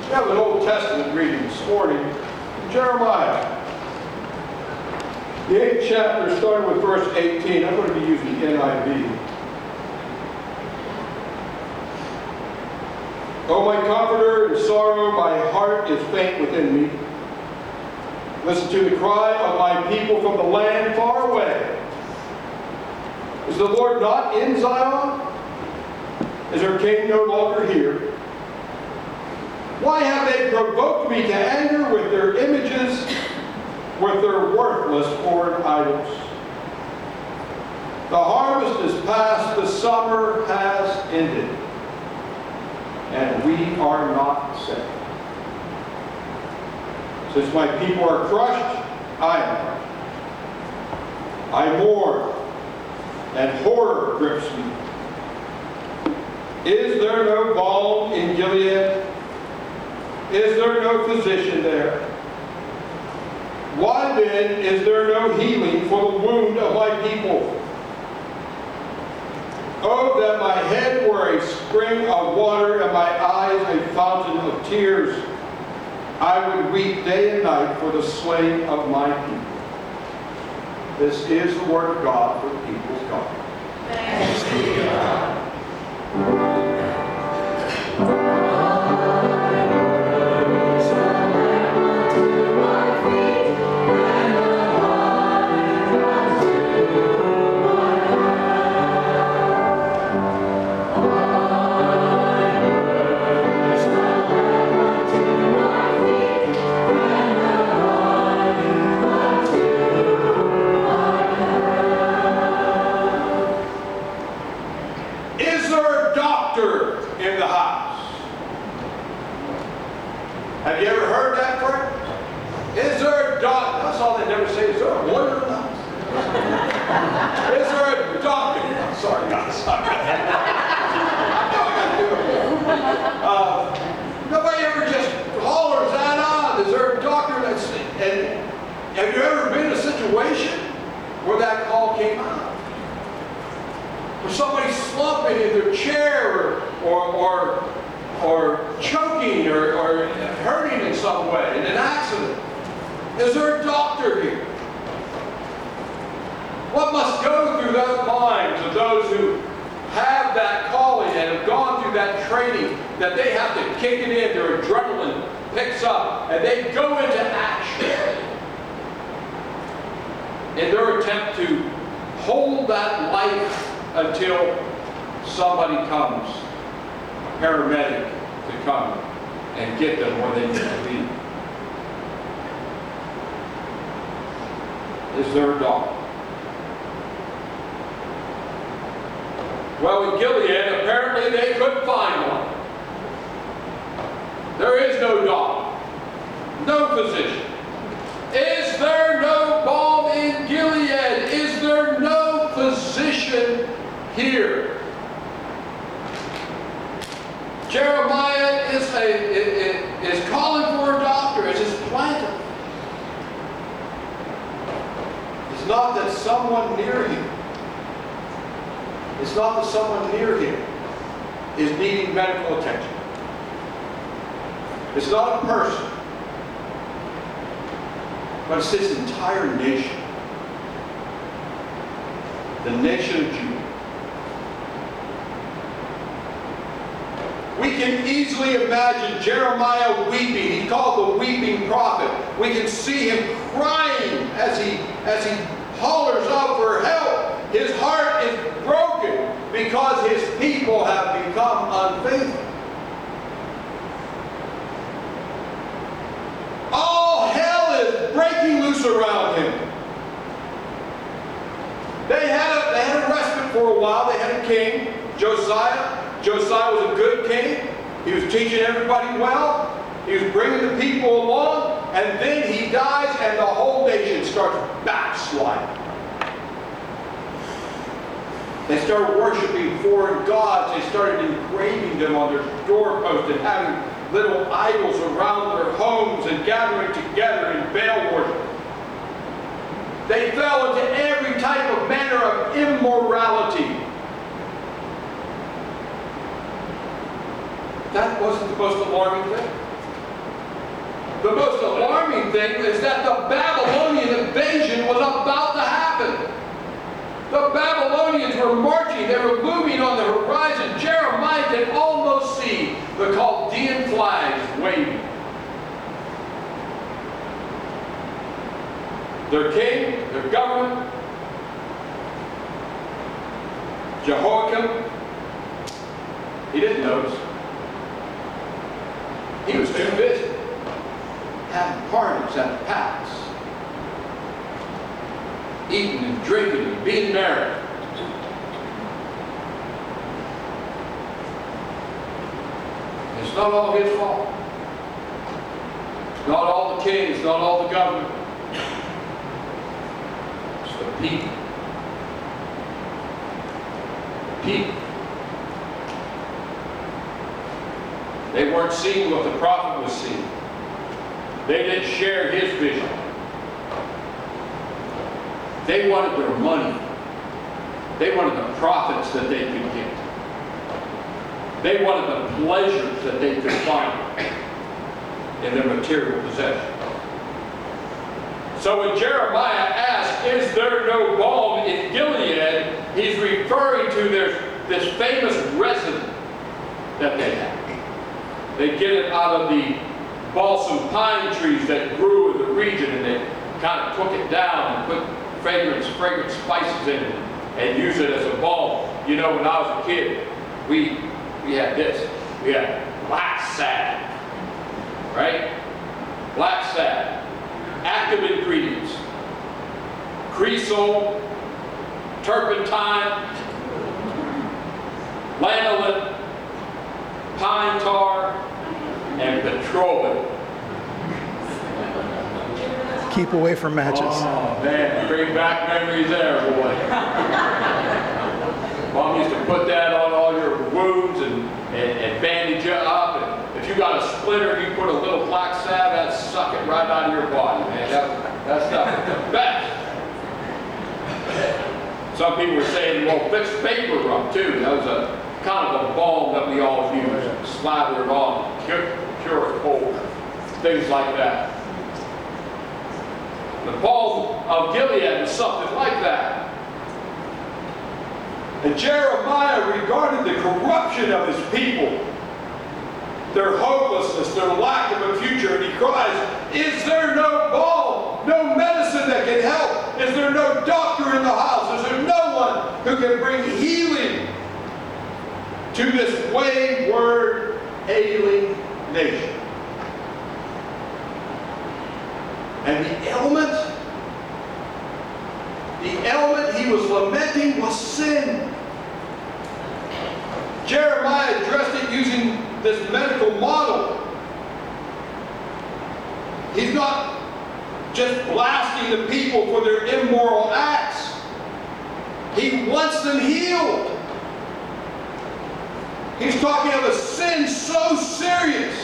We have an Old Testament reading this morning, Jeremiah. The 8th chapter, starting with verse 18. I'm going to be using NIV. O my comforter in sorrow, my heart is faint within me. Listen to the cry of my people from the land far away. Is the Lord not in Zion? Is her king no longer here? Why have they provoked me to anger with their images, with their worthless foreign idols? The harvest is past, the summer has ended, and we are not saved. Since my people are crushed, I am crushed. I mourn, and horror grips me. Is there no balm in Gilead? Is there no physician there? Why then is there no healing for the wound of my people? Oh, that my head were a spring of water and my eyes a fountain of tears. I would weep day and night for the slain of my people. This is the word of God for the people's God. Thanks be to God. In the house. Have you ever heard that prayer? Is there a doctor? That's all they never say. Is there a lawyer in the house? Is there a doctor? I'm sorry, guys. Sorry. I know I got to do it. Nobody ever just hollers that out. Is there a doctor that's... And have you ever been in a situation where that call came out? Or somebody slumping in their chair or choking or hurting in some way in an accident. Is there a doctor here? What must go through those minds of those who have that calling and have gone through that training that they have to kick it in, their adrenaline picks up, and they go into action in their attempt to hold that life until somebody comes, a paramedic, to come and get them where they need to be. Is there a doctor? Well, in Gilead, apparently they couldn't find one. There is no doctor, no physician. Is there no balm in Gilead? Is there no physician here? Jeremiah is calling for a doctor. It's his planter. It's not that someone near him. It's not that someone near him is needing medical attention. It's not a person, but it's his entire nation. The nation of Judah. We can easily imagine Jeremiah weeping. He's called the weeping prophet. We can see him crying as he hollers out for help. His heart is broken because his people have become unfaithful. All hell is breaking loose around him. They had a respite for a while. They had a king, Josiah. Josiah was a good king. He was teaching everybody well. He was bringing the people along. And then he dies and the whole nation starts backsliding. They started worshiping foreign gods. They started engraving them on their doorposts and having little idols around their homes and gathering together in Baal worship. They fell into every type of manner of immorality. That wasn't the most alarming thing. the most alarming thing is that the Babylonian invasion was about to happen. The Babylonians were marching. They were moving on the horizon. Jeremiah can almost see the Chaldean flags waving. Their king, their government, Jehoiakim, he didn't notice. He was too busy having parties at the palace, eating and drinking and being merry. It's not all his fault. It's not all the king, it's not all the government. It's the people. People. They weren't seeing what the prophet was seeing. They didn't share his vision. They wanted their money. They wanted the profits that they could get. They wanted the pleasures that they could find in their material possessions. So when Jeremiah asked, "Is there no balm in Gilead?" he's referring to this famous resin that they had. They get it out of the balsam pine trees that grew in the region, and they kind of took it down and put fragrant spices in it and use it as a balm. You know, when I was a kid, we had this. We had black salve, right? Black salve. Active ingredients: cresol, turpentine, lanolin, pine tar, and petroleum. Keep away from matches. Oh man, bring back memories there, boy. Mom used to put that on all your wounds and bandage you up. And if you got a splinter, you put a little black salve, that'd suck it right out of your body, man. That stuff is the best. Some people were saying, well, fix paper rub too. That was a kind of a balm that we all use. Slather it on, cure a cold, things like that. The balm of Gilead was something like that. And Jeremiah regarded the corruption of his people, their hopelessness, their lack of a future, and he cries, "Is there no balm, no medicine that can help? Is there no doctor in the house? Is there no one who can bring healing to this wayward, ailing nation?" And the ailment he was lamenting was sin. Jeremiah addressed it using this medical model. He's not just blasting the people for their immoral acts. He wants them healed. He's talking of a sin so serious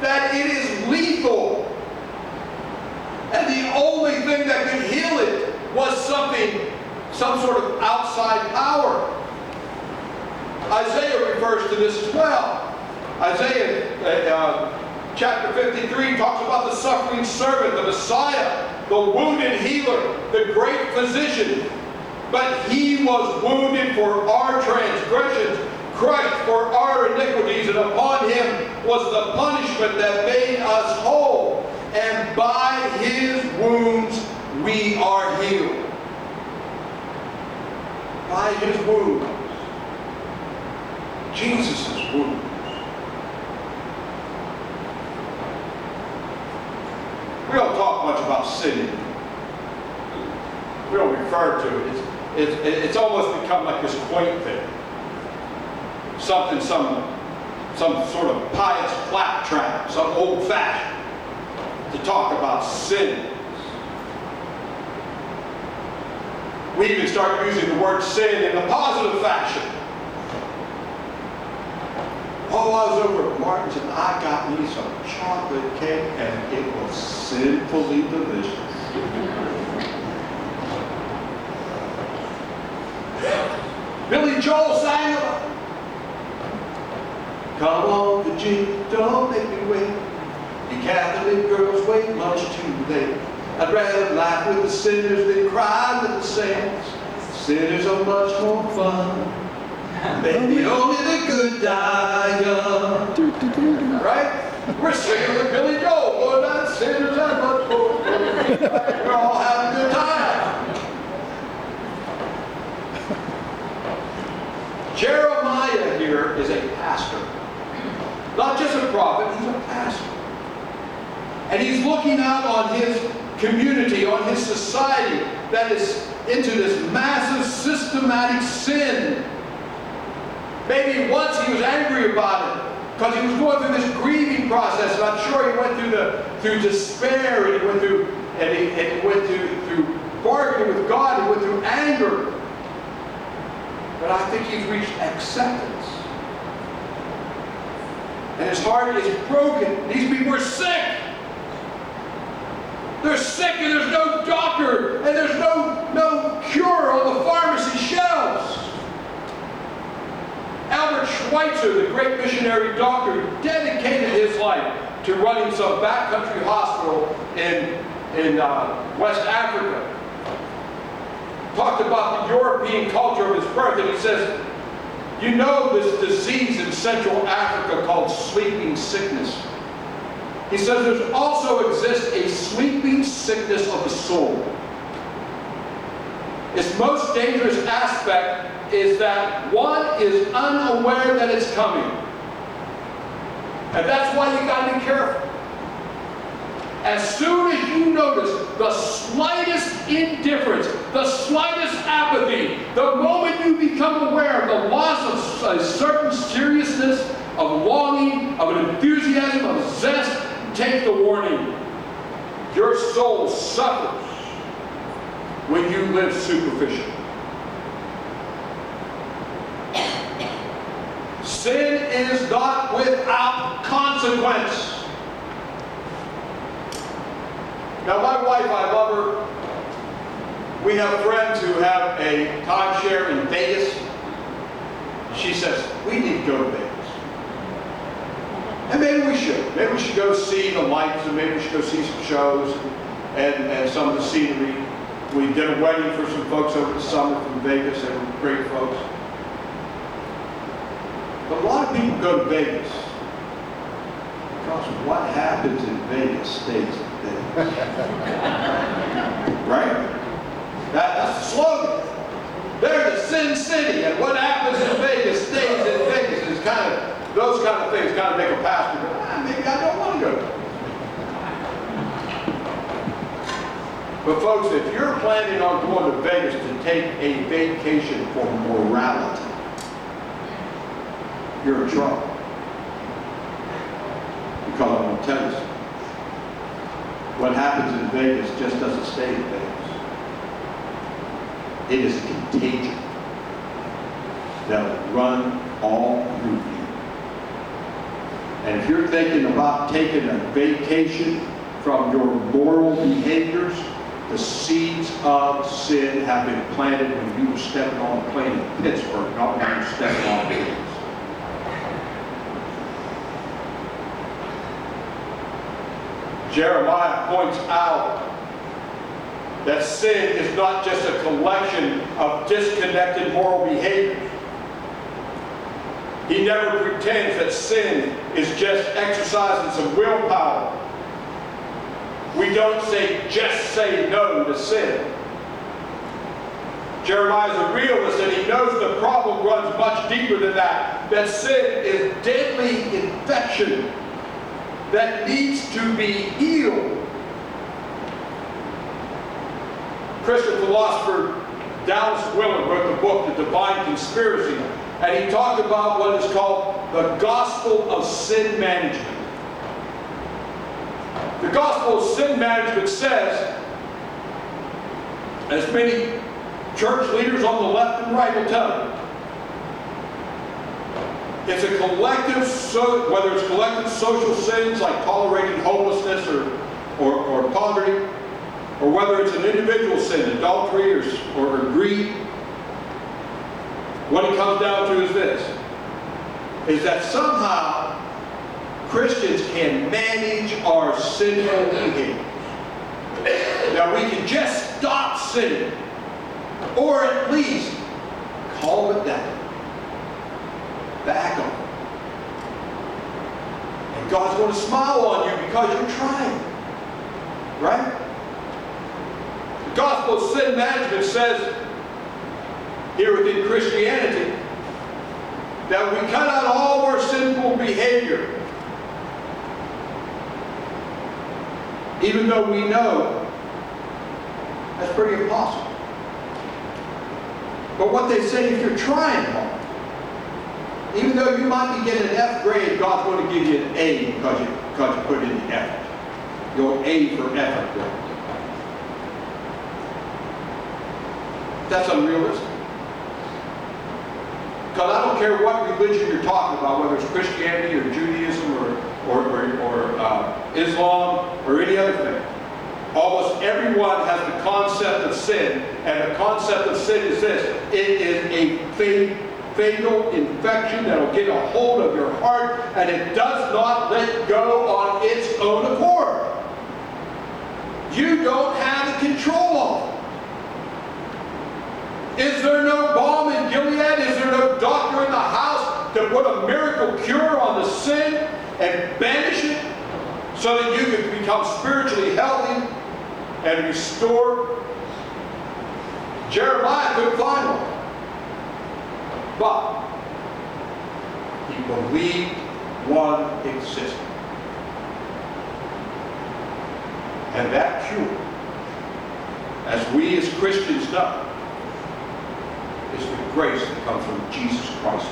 that it is lethal. And the only thing that could heal it was some sort of outside power. Isaiah refers to this as well. Isaiah chapter 53 talks about the suffering servant, the Messiah, the wounded healer, the great physician. But he was wounded for our transgressions, crushed for our iniquities, and upon him was the punishment that made us whole. And by his wounds we are healed. By his wounds. Jesus' wounds. We don't talk much about sin. We don't refer to it. It's almost become like this quaint thing. Something, some sort of pious claptrap, some old-fashioned, to talk about sin. We even start using the word sin in a positive fashion. Oh, I was over at Martin's and I got me some chocolate cake and it was sinfully delicious. Billy Joel sang about it. Come on, Virginia, don't make me wait. You Catholic girls wait much too late. I'd rather laugh with the sinners than cry with the saints. Sinners are much more fun. Maybe only the good die young. Right? We're singing with Billy Joel. Lord, that sinners are much more fun. We're all having a good time. Jeremiah here is a pastor. Not just a prophet, he's a pastor. And he's looking out on his community, on his society that is into this massive systematic sin. Maybe once he was angry about it because he was going through this grieving process, and I'm sure he went through despair, and he went through bargaining with God, he went through anger. But I think he's reached acceptance. And his heart is broken. These people are sick. They're sick, and there's no doctor, and there's no cure on the pharmacy shelves. Albert Schweitzer, the great missionary doctor, dedicated his life to running some backcountry hospital in West Africa. Talked about the European culture of his birth, and he says, you know this disease in Central Africa called sleeping sickness. He says there also exists a sleeping sickness of the soul. Its most dangerous aspect is that one is unaware that it's coming. And that's why you got to be careful. As soon as you notice the slightest indifference, the slightest apathy, the moment you become aware of the loss of a certain seriousness, of longing, of an enthusiasm, of zest, take the warning. Your soul suffers when you live superficially. Sin is not without consequence. Now, my wife, I love her. We have friends who have a timeshare in Vegas. She says, we need to go to Vegas. And maybe we should. Maybe we should go see the lights, and maybe we should go see some shows and some of the scenery. We did a wedding for some folks over the summer from Vegas. They were great folks. But a lot of people go to Vegas because what happens in Vegas stays in Vegas. Right? That's the slogan. They're the Sin City, and what happens in Vegas stays in Vegas. It's kind of those kind of things kind of make a pastor go, maybe I don't want to go. But folks, if you're planning on going to Vegas to take a vacation for morality, you're in trouble. Because I'm going to tell you something. What happens in Vegas just doesn't stay in Vegas. It is a contagion that will run all through you. And if you're thinking about taking a vacation from your moral behaviors, the seeds of sin have been planted when you were stepping on a plane in Pittsburgh, not when you were stepping on wheels. Jeremiah points out that sin is not just a collection of disconnected moral behaviors. He never pretends that sin is just exercising some willpower. We don't just say no to sin. Jeremiah's a realist, and he knows the problem runs much deeper than that. That sin is deadly infection that needs to be healed. Christian philosopher Dallas Willard wrote the book, The Divine Conspiracy, and he talked about what is called the gospel of sin management. The gospel of sin management says, as many church leaders on the left and right will tell you, it's a collective, whether it's collective social sins like tolerating homelessness or poverty, or whether it's an individual sin, adultery or greed, what it comes down to is this, is that somehow Christians can manage our sinful behavior. That we can just stop sinning, or at least calm it down, back on. And God's going to smile on you because you're trying. Right? The gospel of sin management says here within Christianity that we cut out all of our sinful behavior, even though we know that's pretty impossible. But what they say, if you're trying hard, even though you might be getting an F grade, God's going to give you an A because you put in the effort. Your A for effort grade. That's unrealistic. Because I don't care what religion you're talking about, whether it's Christianity or Judaism or Islam or any other thing. Almost everyone has the concept of sin, and the concept of sin is this: it is a fatal infection that will get a hold of your heart, and it does not let go on its own accord. You don't have the control of it. Is there no balm in Gilead? Is there no doctor in the house to put a miracle cure on the sin and banish it so that you can become spiritually healthy and restored? Jeremiah couldn't find one. But he believed one existed. And that cure, as we as Christians know, is the grace that comes from Jesus Christ.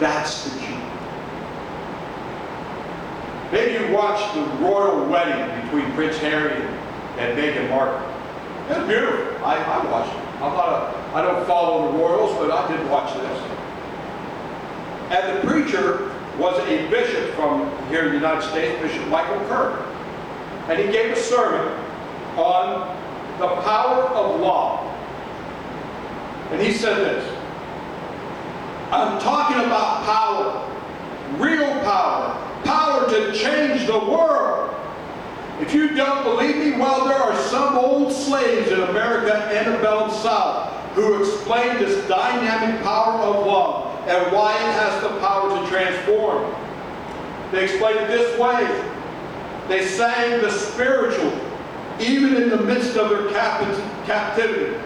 That's the cure. Maybe you watched the royal wedding between Prince Harry and Meghan Markle. It was beautiful. I watched it. I don't follow the royals, but I did watch this. And the preacher was a bishop from here in the United States, Bishop Michael Kirk. And he gave a sermon on the power of love. And he said this: I'm talking about power, real power, power to change the world. If you don't believe me, well, there are some old slaves in America, antebellum South, who explain this dynamic power of love and why it has the power to transform. They explain it this way. They sang the spiritual, even in the midst of their captivity.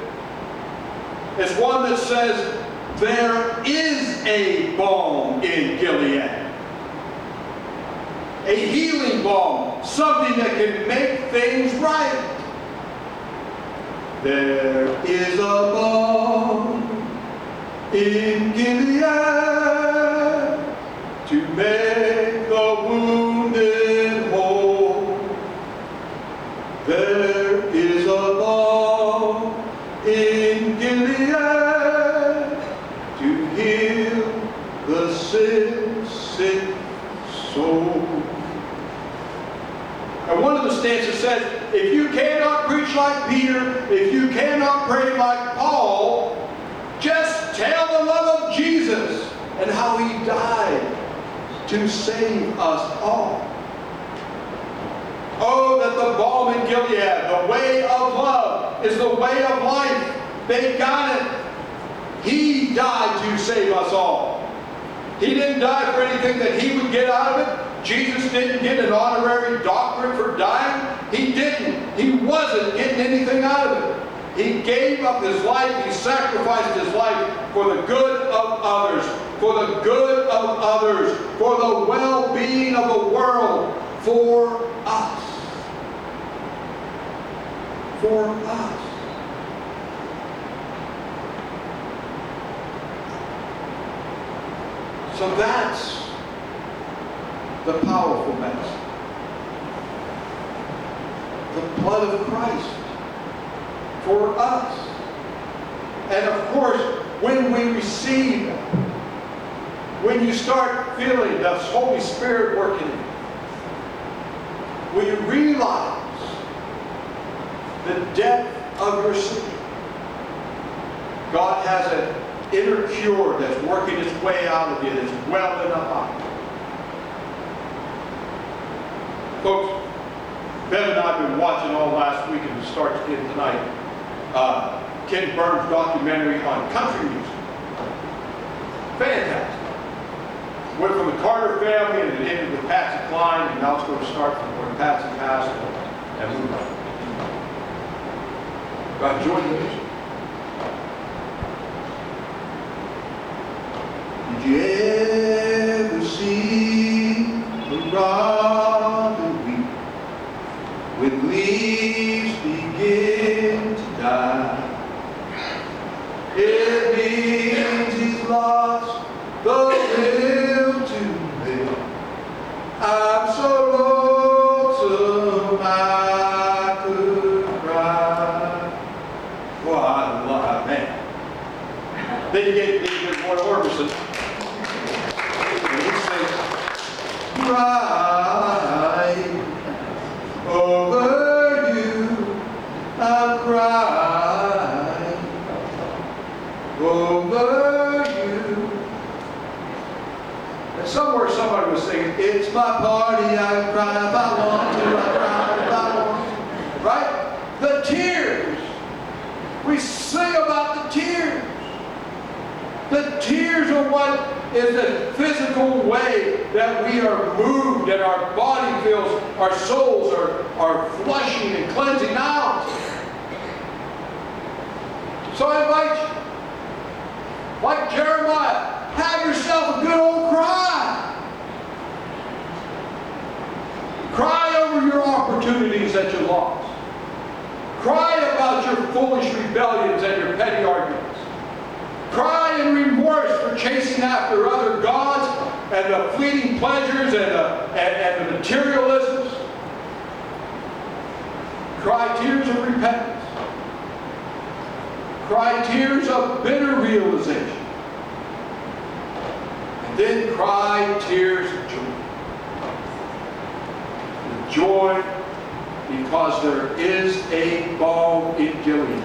It's one that says, there is a balm in Gilead. A healing balm, something that can make things right. There is a balm in Gilead to make the wounded whole. There is a balm in Gilead to heal the sick soul. And one of the stanzas says, if you cannot preach like Peter, if you cannot pray like Paul, just tell the love of Jesus and how he died to save us all. Oh, that the balm in Gilead, the way of love, is the way of life. They got it. He died to save us all. He didn't die for anything that he would get out of it. Jesus didn't get an honorary doctorate for dying. He didn't. He wasn't getting anything out of it. He gave up his life. He sacrificed his life for the good of others. For the good of others. For the well-being of the world. For us. For us. So that's the powerful medicine. The blood of Christ for us. And of course, when we receive it, when you start feeling the Holy Spirit working in you, when you realize the depth of your sin, God has an inner cure that's working its way out of you, that's welling up out of you. Folks, Bev and I have been watching all last week and it starts again tonight. Ken Burns' documentary on country music. Fantastic. Went from the Carter family and it ended with Patsy Cline, and now it's going to start from where Patsy passed and move on. God, enjoy the music. Did you ever see the robin weep when leaves begin to die? It means he's lost the will to live. I'm so lonesome I could cry. Well, I love that man. Then you get Roy Orbison. And he says, cry over you, I'll cry over you. And somewhere somebody was singing, it's my party, I cry if I want to, I cry if I want to. Right? The tears. We sing about the tears. The tears are what is the physical way that we are moved and our body feels, our souls are flushing and cleansing out. So I invite you, like Jeremiah, have yourself a good old cry. Cry over your opportunities that you lost. Cry about your foolish rebellions and your petty arguments. Cry in remorse for chasing after other gods and the fleeting pleasures and the materialisms. Cry tears of repentance. Cry tears of bitter realization. And then cry tears of joy. Joy because there is a balm in Gilead.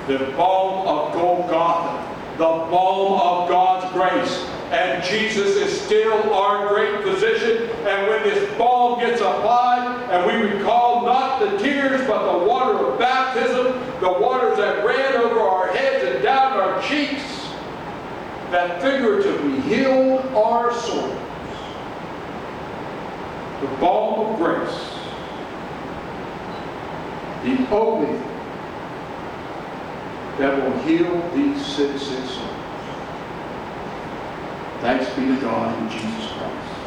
The balm of Golgotha. The balm of God's grace. And Jesus is still our great physician. And when this balm gets applied, and we recall not the tears, but the water of baptism, the waters that ran over our heads and down our cheeks, that figuratively healed our souls. The balm of grace. The only thing that will heal these sick souls. Thanks be to God in Jesus Christ.